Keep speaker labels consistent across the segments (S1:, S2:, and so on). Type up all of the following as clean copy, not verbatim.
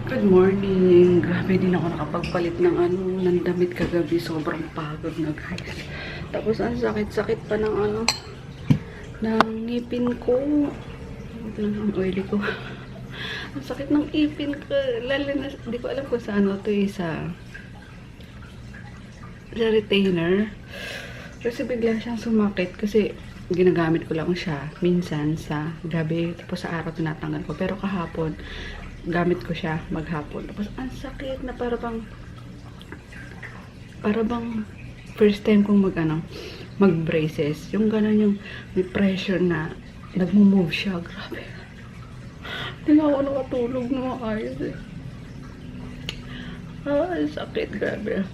S1: Good morning. Grabe din ako nakapagpalit ng damit kagabi. Sobrang pagod na guys. Tapos ang sakit-sakit pa ng ngipin ko. Ito lang ang oily ko. Ang sakit ng ipin ko. Lalo na, di ko alam kung sa to sa retainer. Kasi bigla siyang sumakit kasi ginagamit ko lang siya minsan sa gabi. Tapos sa araw tinatanggal ko. Pero kahapon, gamit ko siya maghapon. Tapos ang sakit na para bang first time kong mag braces. Yung gano'n yung may pressure na nagmo-move siya. Grabe. Hindi ako nakatulog na maayos eh. Ang sakit. Grabe.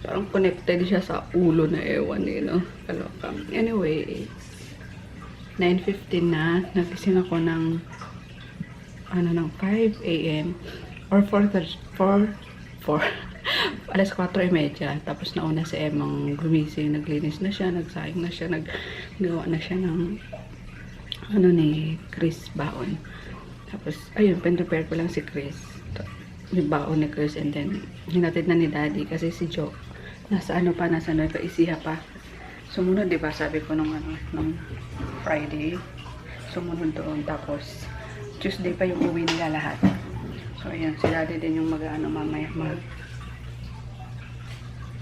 S1: Parang connected siya sa ulo na ewan eh, no? Kaloka. Anyway, 9:15 na. Nagising ako ng 5 a.m. or 4 alas 4:30. Tapos nauna si Emang gumising, naglinis na siya, nagsayang na siya, naggawa na siya ng ni Chris baon. Tapos ayun, prepare ko lang si Chris, yung baon ni Chris, and then hinatid na ni Daddy kasi si Joe nasa Nueva Ecija pa. Sumunod, diba, sabi ko nung Friday, sumunod doon. Tapos Tuesday pa yung uwi nila lahat. So, ayan. Si Daddy din yung mamaya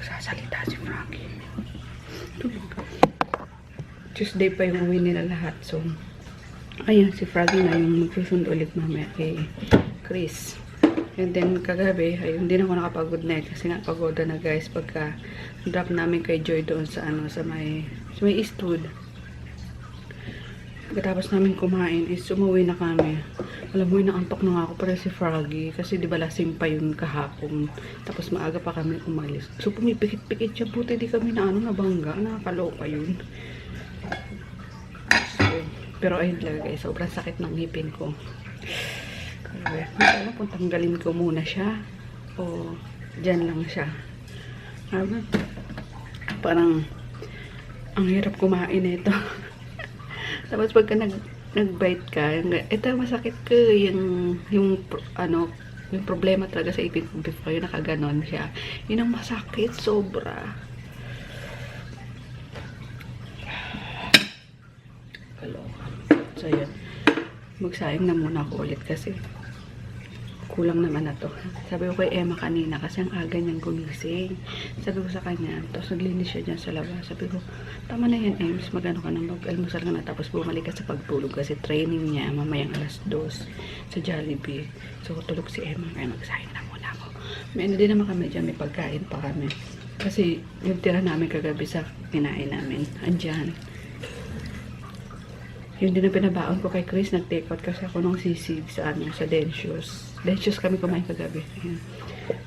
S1: sasalita si Frankie. Tuesday pa yung uwi nila lahat. So, ayan. Si Frankie na yung magsusundo ulit mamaya kay Chris. And then, kagabi, ayun, hindi na ako nakapag-good night. Kasi nga, pagoda na guys. Pagka drop namin kay Joy doon sa may Eastwood. Pagkatapos namin kumain is umuwi na kami. Alam mo, inaantok na nga ako para si Froggy. Kasi di ba lasing pa yun kahapon. Tapos maaga pa kami umalis. So pumipikit-pikit siya. Buti di kami nabangga. Nakakaloka yun. So, pero ayun talaga guys. Sobrang sakit ng ngipin ko. Kaya, alam kung tanggalin ko muna siya. O dyan lang siya. Parang ang hirap kumain ito. Tapos pagka nag-bite ka, ito masakit ko yung problema talaga sa ipin ko before yung nakaganon siya. Yun ang masakit, sobra. Kaloka. So yun, magsayang na muna ako ulit kasi kulang naman na to. Sabi ko kay Emma kanina kasi ang aga niyang gumising. Sabi ko sa kanya, tapos naglinis siya dyan sa labas. Sabi ko, tama na yan Ems, magano ka na, mag-almusal ka na, tapos bumalik ka sa pagtulog kasi training niya mamayang alas 2 sa Jollibee. So tulog si Emma, kaya magsayang na muna ako. May din naman kami dyan, may pagkain pa kami. Kasi yung tira namin kagabi sa kinain namin, andyan. Yun din ang pinabaon ko kay Chris. Nag-take out kasi ako ng sisig sa Delicious. Delicious kami kumain kagabi. Ayan.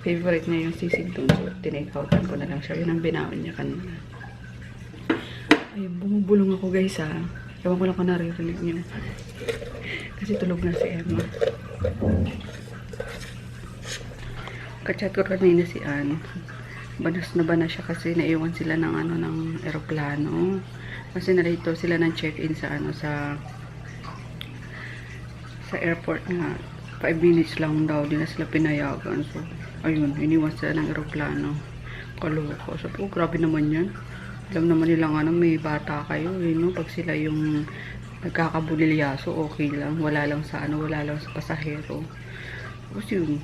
S1: Favorite niya yung sisig doon. So, tinake outan ko na lang siya. Yun ang binaon niya kanina. Ayun, bumubulong ako guys ha. Ewan ko lang kung naririnig niyo. Kasi tulog na si Emma. Kachat ko kanina si Ann. Banas na banas siya kasi naiwan sila ng eroplano. Kasi narito sila ng check-in sa airport nga. 5 minutes lang daw, di na sila pinayagan. So, ayun, iniwan sila ng eroplano. Kaloko. So, grabe naman yan. Alam naman nila may bata kayo, no? Pag sila yung nagkakabulilyaso, okay lang. Wala lang sa pasahero. Tapos yun.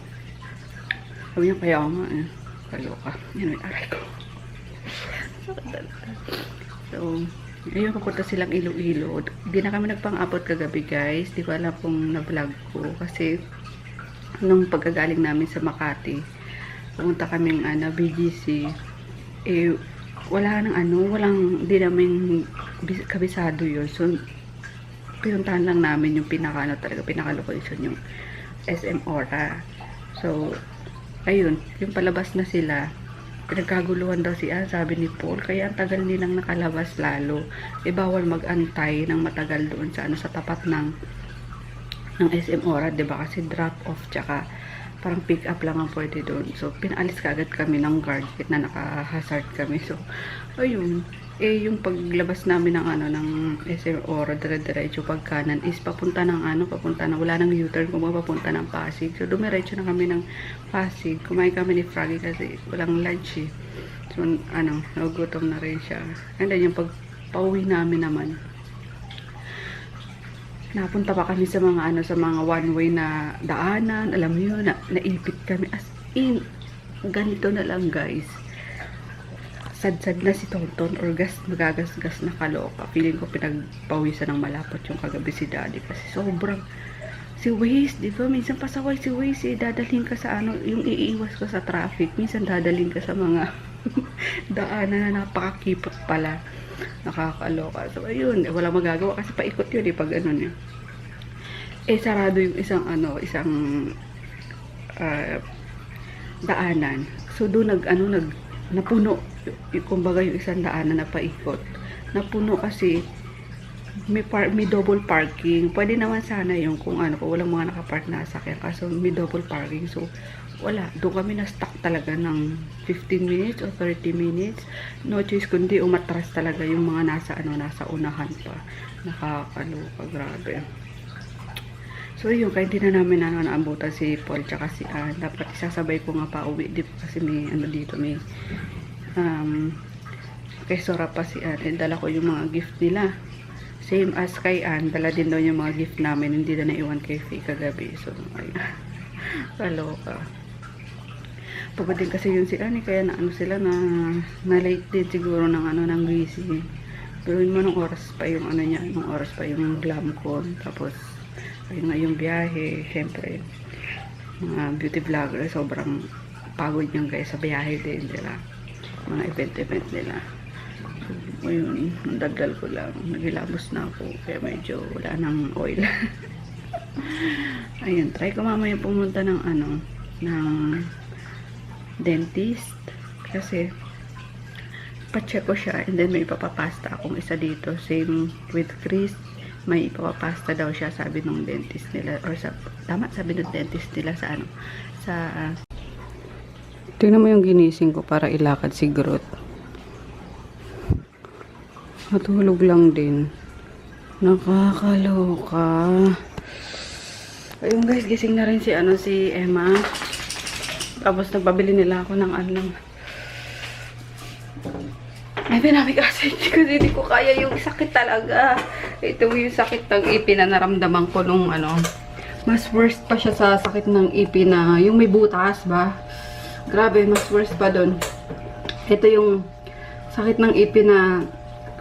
S1: Sabi niya, kaya nga, kaloka. Yan, may aray ko. So, ayun, papunta silang Iloilo. Hindi na kami nagpang-abot kagabi guys. Di ko alam kung na-vlog ko. Kasi, nung pagkagaling namin sa Makati, pumunta kaming BGC. Eh, wala di namin kabisado yun. So, pinuntahan lang namin yung pinaka-location yung SM Ora. So, ayun, yung palabas na sila. Pinagkaguluhan daw sabi ni Paul, kaya ang tagal nilang nakalabas lalo. E bawal mag-antay ng matagal doon sa tapat ng SM Ora, 'di ba? Kasi drop off tsaka parang pick up lang ang pwede doon. So pinaalis kaagad kami ng guard kahit na naka-hazard kami. So ayun, Eh, yung paglabas namin ng ano, ng SM Oro, dire-diretso pag kanan, is papunta ng ano, papunta na, wala nang U-turn, kung papunta ng Pasig. So, dumiretso na kami ng Pasig. Kumain kami ni Froggy kasi walang lunch eh. So, ano, nagugutom na rin siya. And then, yung pag-pauwi namin naman, napunta pa kami sa mga ano, sa mga one-way na daanan. Alam mo yun, naipit kami. As in, ganito na lang guys. Sad-sad na si Tonton or magagasgas na kaloka. Feeling ko pinagpawisan ng malapot yung kagabi si Daddy kasi sobrang si Waze, di ba? Minsan pasaway si Waze, dadalhin ka sa ano, yung iiwas ka sa traffic. Minsan dadalhin ka sa mga daanan na napakakipot pala. Nakakaloka. So, ayun, wala magagawa kasi paikot yun pag ano niya. Eh, sarado yung isang ano, isang daanan. So, doon napuno. Kumbaga yung isang daanan na paikot. Napuno kasi may double parking. Pwede naman sana yung kung ano, kung walang mga nakapark na sasakyan. Kaso may double parking. So, wala. Doon kami na-stuck talaga ng 15 minutes or 30 minutes. No choice kundi umatras talaga yung mga nasa unahan pa. Nakakaloka. Grabe. So, yun. Kaya hindi na namin naabutan si Paul tsaka si Ann. Dapat isasabay ko nga pa uwi. Kasi may ano dito, may kay Sora pa si Ann. Dala ko yung mga gift nila. Same as kay Ann. Dala din daw yung mga gift namin. Hindi na naiwan kay Faye kagabi. So, ayun. Kaloka. Pagod din kasi yun si Ann. Kaya na ano sila na late din siguro ng ano ng busy. Pero yun mo nung oras pa yung ano niya. Nung oras pa yung GlamCon. Tapos ayun nga yung biyahe. Siyempre mga beauty vlogger. Sobrang pagod yung guys sa biyahe din nila. Mga event nila. So, ayun, nagdagdal ko lang. Naghilamos na ako. Kaya medyo wala nang oil. Ayun, try ko mamaya pumunta ng ano, ng dentist. Kasi, pa-check ko siya. And then, may ipapapasta akong isa dito. Same with Chris. May ipapapasta daw siya, sabi ng dentist nila. Or tama, sabi ng dentist nila sa ano, sa tingnan mo yung ginising ko para ilakad si Groot. Matulog lang din. Nakakaloka. Ayun guys, gising na rin si Emma. Tapos nagpabili nila ako ng ano. Ay, pinamig acid kasi hindi ko kaya yung sakit talaga. Ito yung sakit ng ipin na naramdaman ko nung ano. Mas worst pa siya sa sakit ng ipin na yung may butas ba? Grabe, mas worse pa doon. Ito yung sakit ng ipin na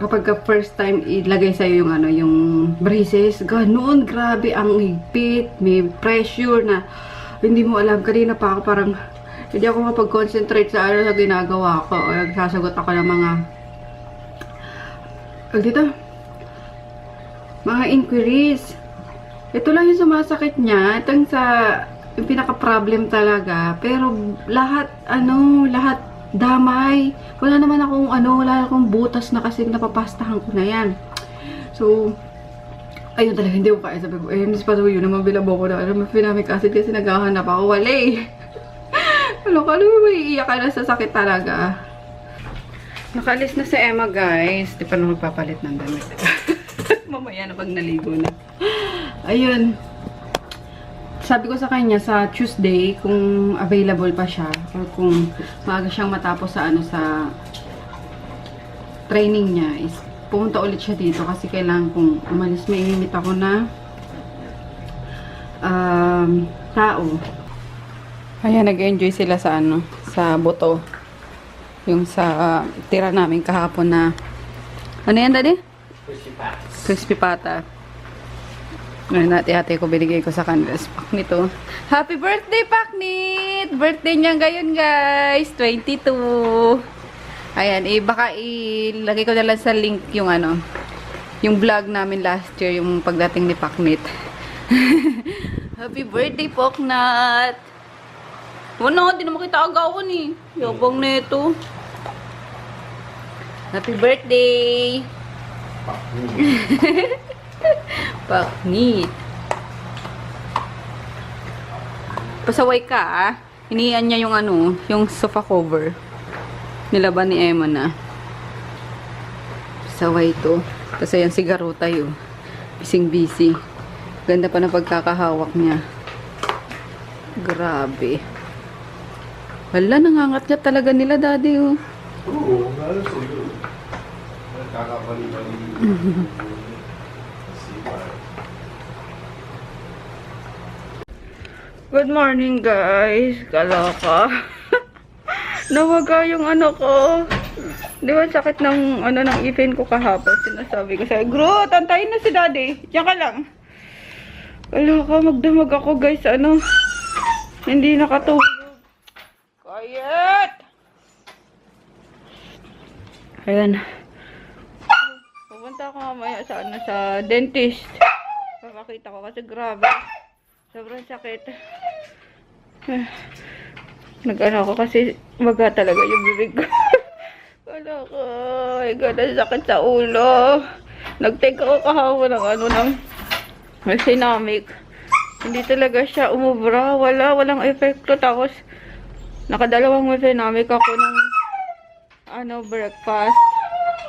S1: kapag first time ilagay sa'yo yung ano, yung braces. Ganoon, grabe ang higpit. May pressure na hindi mo alam. Kanina pa ako parang hindi ako mapag-concentrate sa ano sa ginagawa ko. O nagsasagot ako ng mga inquiries. Ito lang yung sumasakit niya. Itong yung pinaka-problem talaga. Pero lahat damay. Wala naman akong butas na kasi napapastahan ko na yan. So, ayun talaga, hindi ko kaya. Sabi ko, Miss Patuyo naman bilabo ko na, pinamic acid kasi naghahanap ako. Wala eh. May iiyak ka na sa sakit talaga. Nakalis na si Emma guys. Di pa na magpapalit ng damit. Mamaya na pag naligo na. Ayun. Sabi ko sa kanya sa Tuesday kung available pa siya or kung maaga siyang matapos sa sa training niya is pumunta ulit siya dito kasi kailangan kong umalis. May inimit ako na tao. Ayan, nag-enjoy sila sa sa buto. Yung sa tira namin kahapon na ano yan, Daddy? Crispy pata. Ngayon ate ko binigay ko sa kanila. Paknit oh. Happy birthday, Paknit! Birthday niya ngayon, guys. 22. Ayan, baka ilagay ko na lang sa link yung yung vlog namin last year, yung pagdating ni Paknit. Happy birthday, Paknat! Wala, di naman kita agawan eh. Yabang neto. Happy birthday! Paknit. Pasaway ka ah. Iniyan niya yung yung sofa cover. Nilaban ni Emma na. saway to. Tapos ayan si Garotay, oh. Busy. Ganda pa na pagkakahawak niya. Grabe. Wala, nangangat-ngat talaga nila, daddy, oh.
S2: Oo, lalo sa'yo. Nagkakapali-pali.
S1: Good morning, guys. Kaloka. Nawaga yung ano ko. Di ba sakit ng ano ng ipin ko kahapon? Sinasabi ko sa'yo, Groot, antayin na si daddy. Diyan ka lang. Kaloka, magdamag ako, guys. Ano? Hindi nakatulog. Quiet! Ayan. Pupunta ako mamaya sa ano, sa dentist. Papakita ko kasi grabe. Sobrang sakit. Nag-ano ako kasi maga talaga yung bibig ko. Wala ko. Ay, ganda sakit sa ulo. Nag-take ako kahapon ng ano ng Cinnamic. Hindi talaga siya umubra. Walang epekto. Tapos, nakadalawang Cinnamic ako ng ano, breakfast,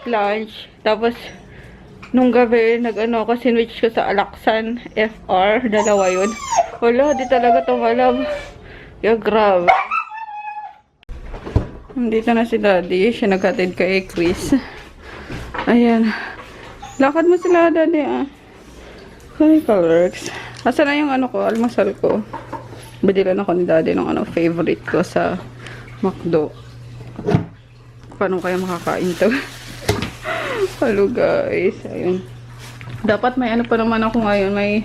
S1: lunch. Tapos, nung gabi, nag-ano ako, sinwitch ko sa Alaxan FR. Dalawa yun. Wala, di talaga tumalab. Yeah, grabe. Dito na si daddy. Siya naghatid kay Chris. Ayan. Lakad mo sila, daddy, ah. Hi, Colorx. Asa na yung ano ko, almasal ko. Badilan ako ni daddy ng ano, favorite ko sa McDo. Paano kaya makakain to? Hello, guys. Ayun. Dapat may ano pa naman ako ngayon. May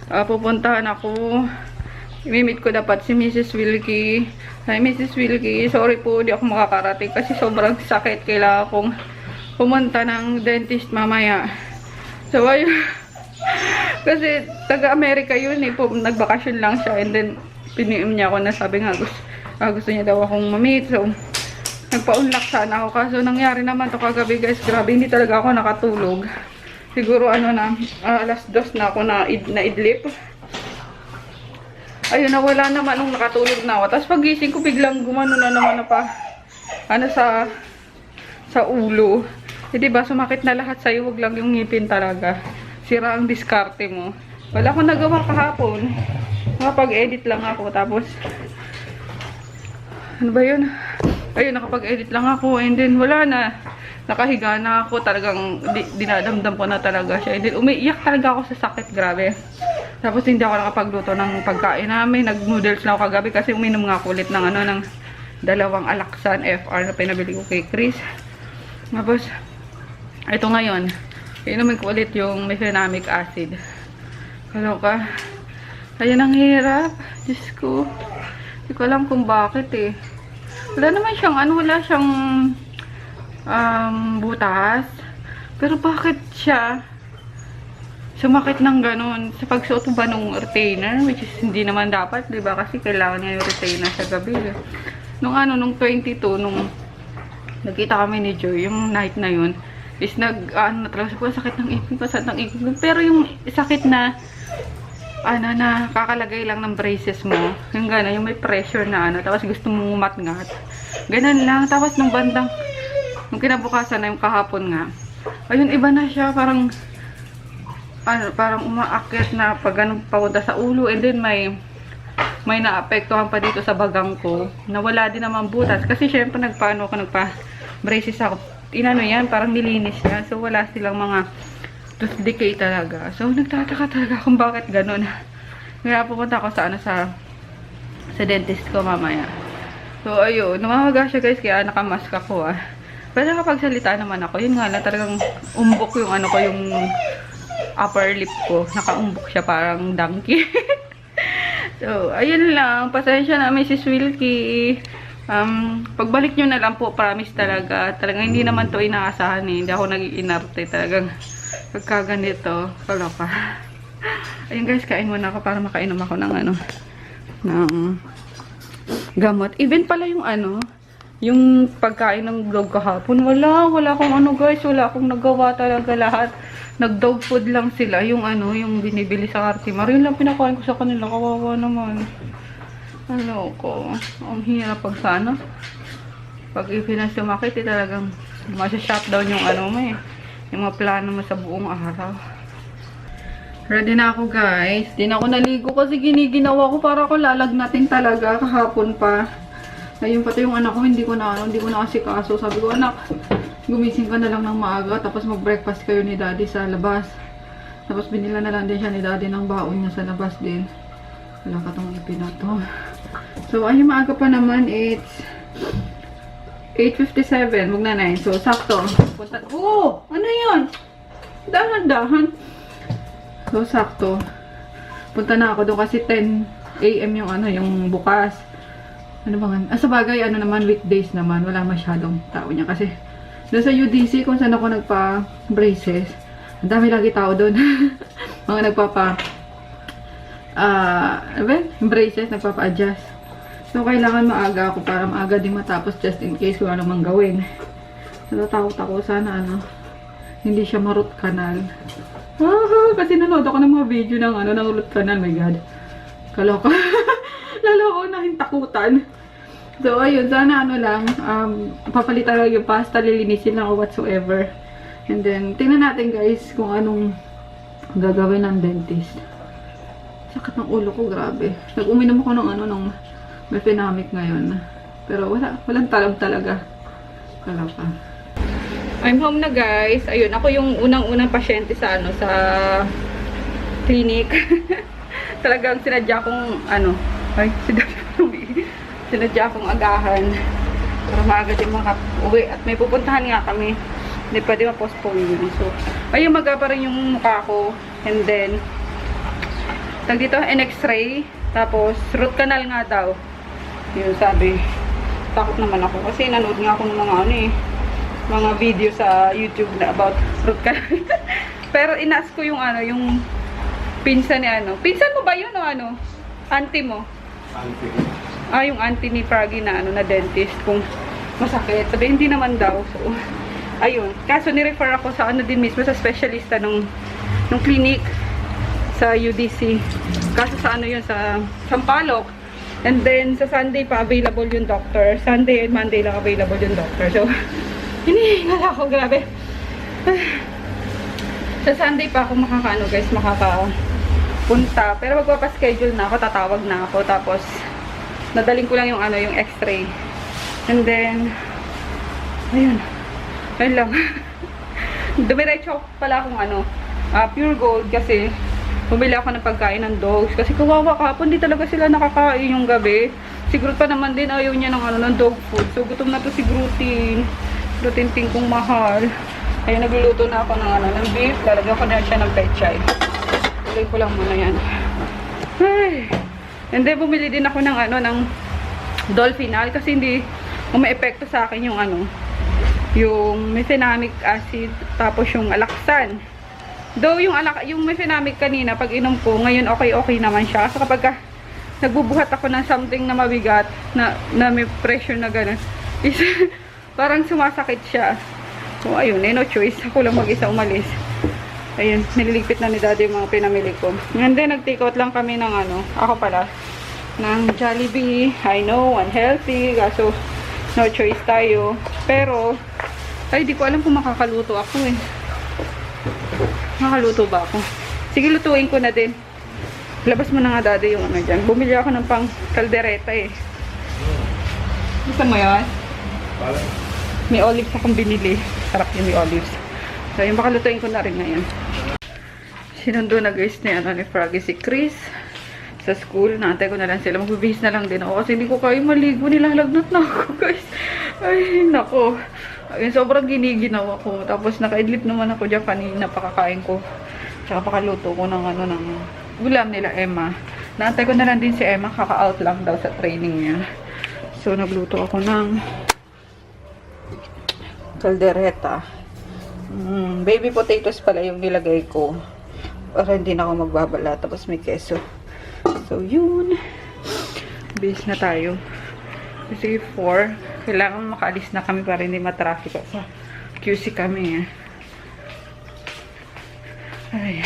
S1: pupuntahan ako. Imimit ko dapat si Mrs. Wilkie. Hi, Mrs. Wilkie. Sorry po, di ako makakarating kasi sobrang sakit. Kailangan kong pumunta ng dentist mamaya. So, ayun. Kasi taga-Amerika yun eh. Nagbakasyon lang siya. And then, piniim niya ako na sabi nga gusto niya daw akong mamit. So, nagpa-unlock sana ako. Kaso nangyari naman to kagabi, guys. Grabe, hindi talaga ako nakatulog. Siguro ano na, alas 2 na ako na idlip. Ayun, nawala naman nung nakatulog na ako. Tapos pagising ko, biglang gumano na naman na pa, ano sa ulo. Eh, diba, sumakit na lahat sa'yo. Wag lang yung ngipin talaga. Sira ang diskarte mo. Wala akong nagawa kahapon. Nakapag-edit lang ako. Tapos, ano ba yun? Ayun, nakapag-edit lang ako. And then, wala na. Nakahiga na ako. Talagang, dinadamdam ko na talaga siya. And then, umiiyak talaga ako sa sakit. Grabe. Tapos, hindi ako nakapagluto ng pagkain namin. Nag-noodles na ako kagabi kasi uminom nga ako ulit ng ano, ng dalawang Alaxan FR na pinabili ko kay Chris. Tapos, ito ngayon. Inumin ko ulit yung mefenamic acid. Kaloka. Ayan ang hirap. Diyos ko. Hindi ko alam kung bakit eh. Wala naman siyang ano, wala siyang butas. Pero bakit siya sumakit ng ganun? Sa pagsuot ba nung retainer, which is hindi naman dapat, di ba? Kasi kailangan niya yung retainer sa gabi. Nung 22, nung nagkita kami ni Joy, yung night na yun, is talaga sakit ng ipin, pasat ng ipin. Pero yung sakit na na kakalagay lang ng braces mo, yung gano'n, yung may pressure na tapos gusto mong umatngat, ganun lang. Tapos nung bandang, nung kinabukasan na yung kahapon nga, ayun, iba na siya, parang umaakyat na pag ganun papunta sa ulo. And then may naapektuhan pa dito sa bagang ko, na wala din naman butas, kasi syempre nagpa-braces ako, inano yan, parang nilinis yan, so wala silang mga tooth decay talaga. So, nagtataka talaga kung bakit ganun. Kaya pupunta ako sa dentist ko mamaya. So, ayun. Namamaga siya, guys, kaya nakamask ako, Pero nakapagsalita naman ako. Yun nga lang, talagang umbok yung yung upper lip ko. Nakaumbok siya, parang donkey. So, ayun lang. Pasensya na, Mrs. Wilkie. Pagbalik nyo na lang po, promise talaga. Talagang hindi naman to inaasahan eh. Hindi ako nag-iinarte. Talagang pagkaganito, kaloka. Ayun, guys, kain muna ako para makainom ako ng ng gamot. Even pala yung yung pagkain ng dog kahapon. Wala akong guys. Wala akong nagawa talaga lahat. Nag-dog food lang sila. Yung yung binibili sa Cartimar. Yun lang pinakain ko sa kanila. Kawawa naman. Ano ko. Ang hirap pag sana. Pag ipinasumakit, talagang masya-shutdown yung mo eh. yung mga plano mo sa buong araw. Ready na ako guys. Di na ako naligo kasi giniginawa ko para ako lalagnatin talaga kahapon pa. Ayun pati yung anak ko hindi ko na asikaso. Sabi ko, anak, gumising ka na lang ng maaga tapos mag-breakfast kayo ni daddy sa labas. Tapos binila na lang din siya ni daddy ng baon niya sa labas din. Wala ka tong ipin na to. So ayun, maaga pa naman. It's 8:57, magna 9. So sakto. Punta. Oh, ano 'yun? Dahan-dahan. So, sakto. Punta na ako doon kasi 10 AM yung yung bukas. Ano ba nga? Sa bagay, naman, weekdays naman. Wala masyadong tao niya. Kasi, doon sa UDC, kung saan ako nagpa-braces, ang dami lagi tao doon. Mga braces, nagpapa-adjust. So, kailangan maaga ako para maaga din matapos just in case kung ano mang gawin. So, takot ako sana, hindi siya ma-root canal. Kasi nanood ako ng mga video ng ng root canal. My God. Kaloka. Lalo ako nahintakutan. So, ayun. Sana papalitan lang yung pasta, lilinisin lang o whatsoever. And then, tingnan natin guys kung anong gagawin ng dentist. Sakit ng ulo ko, grabe. Nag-uminom ako ng mefenamic ngayon. Pero walang talab talaga. Kaloka. I'm home na guys. Ayun, ako yung unang-unang pasyente sa sa clinic. Talagang sinadya kong sinadya kong agahan para maaga din maka-uwi at may pupuntahan nga kami. Hindi pwede ma-postpone yun. So, ayun, maga pa rin yung mukha ko. And then dito, X-ray. Tapos, root canal nga daw. Yun, sabi. Takot naman ako kasi nanood nga ako ng mga video sa YouTube na about root canal. Pero inask ko yung yung pinsan ni Pinsan mo ba yun o auntie mo? Auntie. Yung auntie ni Froggy na na dentist kung masakit. Sabi hindi naman daw. So, ayun. Kaso ni-refer ako sa din mismo sa specialista nung clinic sa UDC. Kaso sa yun sa Sampaloc. And then sa Sunday pa available yung doctor. Sunday and Monday lang available yung doctor. So, hinihingal ako, grabe. Sa Sunday pa ako makakapunta. Pero magpapaschedule na ako, tatawag na ako. Tapos, nadaling ko lang yung yung x-ray. And then, ayun. Ayun lang. Dumiretso pala akong Pure Gold kasi bumili ako ng pagkain ng dogs. Kasi kawawa kahapon, di talaga sila nakakain yung gabi. Si Groot pa naman din, ayaw niya ng dog food. So, gutom na to si Grootin. Ting kong mahal. Ayun, nagluluto na ako ng beef. Lalagyan ko na siya ng pechay. Tuloy ko lang muna yan. Ay. And then, bumili din ako ng Dolphinal kasi hindi epekto sa akin yung yung mefenamic acid tapos yung Alaxan. Though yung mefenamic kanina pag inom ko, ngayon okay naman siya. So kapag nagbubuhat ako ng something na mabigat na may pressure na gano'n, is parang sumasakit siya. So, ayun, no choice. Ako lang mag-isa umalis. Ayun, nililigpit na ni daddy yung mga pinamili ko. And then, nag-take out lang kami ng ako pala, ng Jollibee. I know, unhealthy. Kaso, no choice tayo. Pero, di ko alam kung makakaluto ako eh. Makakaluto ba ako? Sige, lutuin ko na din. Labas mo na nga daddy yung dyan. Bumili ako ng pang kaldereta eh. Gusto mo yan? May olives akong binili. Sarap yung may olives. So, yung makalutuin ko na rin ngayon. Sinundo na guys ni Froggy si Chris sa school. Naantay ko na lang sila. Magbibihis na lang din ako kasi hindi ko kayo maligo. Nilalagnat na ako guys. Ay, nako. Ayun, sobrang giniginaw ako. Tapos naka-idlip naman ako dyan kanina. Pakakain ko. Tsaka pakaluto ko ng ng ulam nila Emma. Naantay ko na lang din si Emma. Kaka-out lang daw sa training niya. So, nagluto ako ng kaldereta. Baby potatoes pala yung nilagay ko. Para hindi na ako magbabala. Tapos may keso. So, yun. Base na tayo. Kasi 4. Kailangan makaalis na kami para hindi matraffic. Sa QC kami. Ay.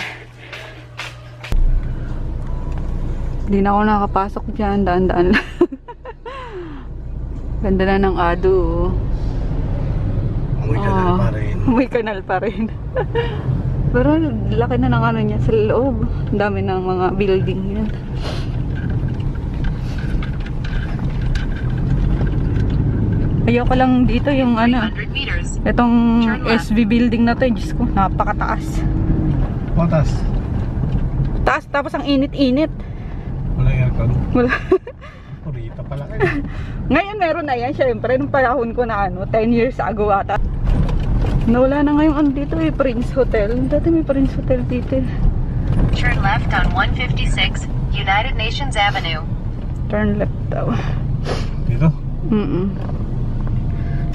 S1: Hindi na ako nakapasok dyan. Daan-daan lang. Ganda na ng ado.
S2: Amoy ka na pa rin.
S1: May kanal pa rin. Pero laki na ng ano niya sa loob. Ang dami ng mga building yan. Ayoko lang dito yung ano,
S3: 300 meters.
S1: itong SV building na to. Diyos ko, napakataas.
S2: Patas.
S1: Taas, tapos ang init-init.
S2: Walang aircon.
S1: Wala.
S2: Purita pala kayo.
S1: Ngayon meron na yan, syempre. Nung panahon ko na ano, 10 years ago ata. Nawala na ngayon ano dito eh, Prince Hotel. Dati may Prince Hotel dito eh.
S3: Turn left on 156 United Nations Avenue.
S1: Turn left daw.
S2: Dito?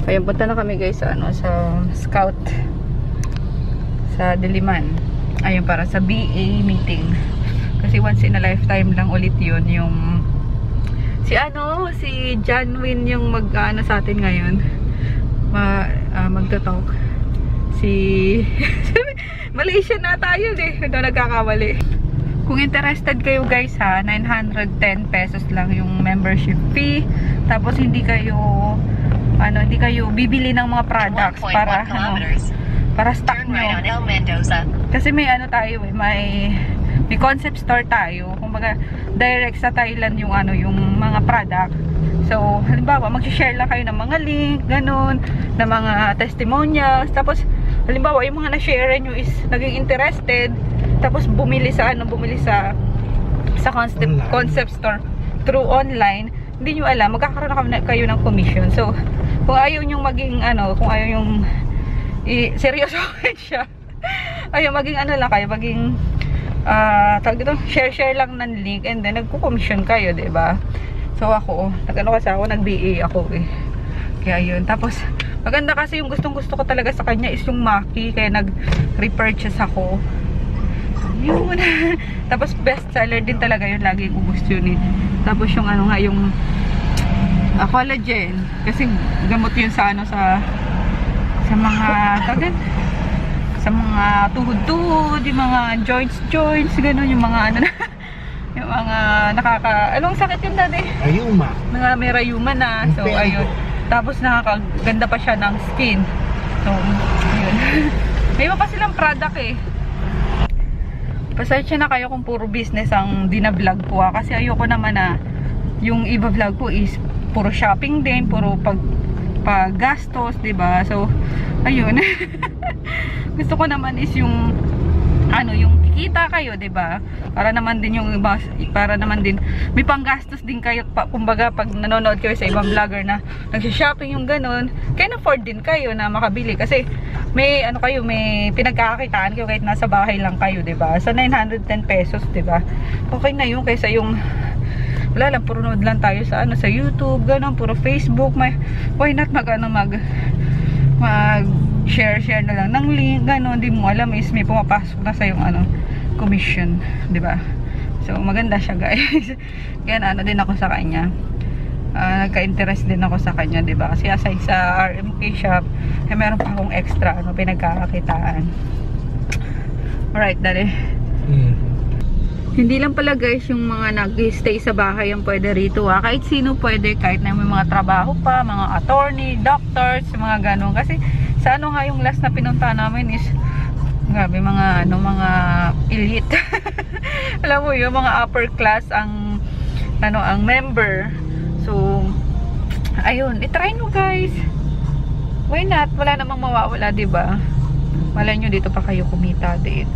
S1: Ayun, punta na kami guys sa ano, sa Scout. Sa Diliman. Ayun, para sa BA meeting. Kasi once in a lifetime lang ulit yun, yung si John Win yung mag-ano sa atin ngayon. Magto-talk. Malaysia na tayo eh. Ito nagkakamali. Kung interested kayo guys ha, 910 pesos lang yung membership fee. Tapos hindi kayo bibili ng mga products
S3: 1.1
S1: para
S3: kilometers.
S1: para stock
S3: Turn right on
S1: nyo.
S3: El Mendoza.
S1: Kasi may ano tayo eh, may concept store tayo. Kumbaga direct sa Thailand yung yung mga product. So, halimbawa, mag-share lang kayo ng mga link, ganun, ng mga testimonials. Tapos, halimbawa, yung mga na-share nyo is naging interested. Tapos, bumili sa concept store through online. Hindi nyo alam, magkakaroon na kayo ng commission. So, kung ayaw nyo maging, kung ayaw yung seryoso siya. Ayaw, maging lang kayo, maging, tawag dito, share lang ng link and then nagko-commission kayo, 'di ba? So ako, nag-BA ako eh. Kaya yun. Tapos, maganda kasi yung gustong-gusto ko talaga sa kanya is yung Maki. Kaya nag-repurchase ako. Yun. Tapos, best seller din talaga yun. Lagi yung ubus yun eh. Tapos yung yung collagen. Kasi gamot yun sa sa mga tagan. Sa mga tuhod-tuhod, yung mga joints, gano'n, yung mga yung mga anong sakit yun dati?
S2: Ayuma.
S1: Mga may rayuma na. So, ayun. Tapos nakakaganda pa siya ng skin. So, ayun. May iba pa silang product eh. Pasensya na kayo kung puro business ang dinablog ko kasi ayoko naman na yung iba vlog ko is puro shopping din, puro paggastos, 'di ba? So, ayun. Gusto ko naman is yung yung kikita kayo, 'di ba? Para naman din may panggastos din kayo kumbaga pag nanonood kayo sa ibang vlogger na nagsi-shopping yung ganun, can afford din kayo na makabili kasi may may pinagkakakitaan kayo kahit nasa bahay lang kayo, 'di ba? Sa 910 pesos, 'di ba? Okay na yun kaysa yung wala lang, puro nood lang tayo sa sa YouTube, ganun, puro Facebook. Why not share na lang ng link, gano'n, hindi mo alam is may pumapasok na sa yung commission, 'di ba? So maganda siya guys. Kaya din ako sa kanya. Nagka-interest din ako sa kanya, 'di ba? Kasi aside sa RMK shop, meron pa akong extra pinagkakakitaan. Alright, dali. Hindi lang pala guys yung mga nag-stay sa bahay ang pwede rito kahit sino pwede, kahit na may mga trabaho pa, mga attorney, doctors, mga gano'n. Kasi sa nga yung last na pinunta namin is grabe, mga mga elite. Alam mo yung mga upper class ang ang member. So ayun, i-try nyo guys. Why not? Wala namang mawawala, 'di ba? Malay nyo dito pa kayo kumita din.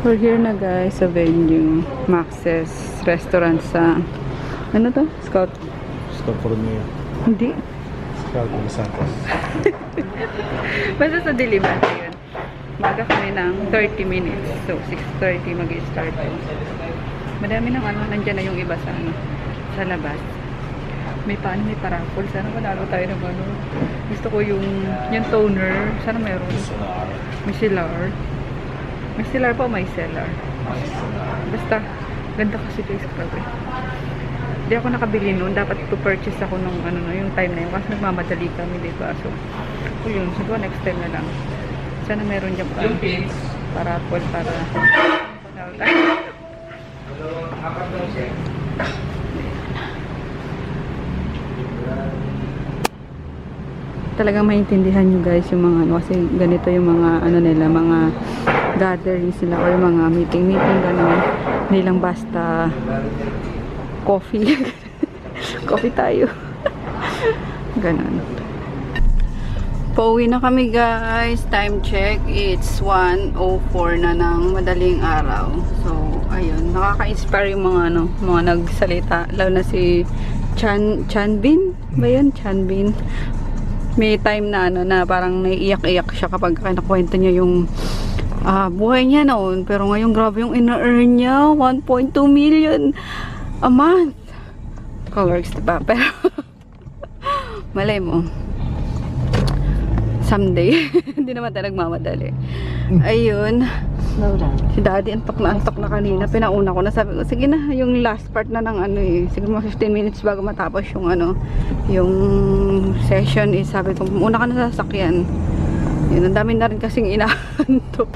S1: We're here na guys sa venue, Max's restaurant sa Scout
S2: California.
S1: hindi
S2: Scout Santos.
S1: basta sa Diliman yun. Maga kami ng 30 minutes, so 6:30 mag-i-start. Madami ng nandyan na yung iba sa labas. May parapol, sana manalo tayo ng gusto ko yung toner, sana meron. May cellar pa, may cellar. Basta, ganda kasi guys, grabe. Hindi ako nakabili noon. Dapat to purchase ako nung yung time na yun. Kasi nagmamadali kami, diba? So, yun. Siguro next time na lang. Sana meron dyan pa. Parapol para. talagang maintindihan nyo guys yung mga ano, kasi ganito yung mga ano nila, mga gatherings nila or mga meeting ganun. Hindi lang basta coffee. Coffee tayo. Ganun. Pauwi na kami guys. Time check. It's 1:04 na ng madaling araw. So, ayun. Nakaka-inspire yung mga ano, mga nagsalita. Lalo na si Chanbin. Ba yun? Chanbin. May time na ano na parang naiiyak-iyak siya kapag kinakwento niya yung buhay niya noon. Pero ngayon grabe yung ina-earn niya. 1.2 million a month. Colors, diba? Pero malay mo. Someday. Hindi naman tayo nagmamadali. Ayun. Si daddy antok na kanina. Pinauna ko na, sabi ko, sige na, yung last part na ng ano eh. Siguro mga 15 minutes bago matapos yung ano, yung session is sabi ko, muna ka na sa sasakyan. Yun, ang dami na rin kasing inaantok.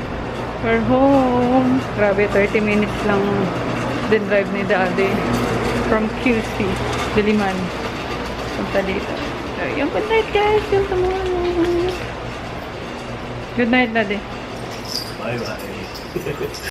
S1: We're home. Grabe, 30 minutes lang din drive ni daddy. From QC, Diliman. Punta dito. So, yung good night guys. Till tomorrow. Good night, daddy.
S2: Bye-bye.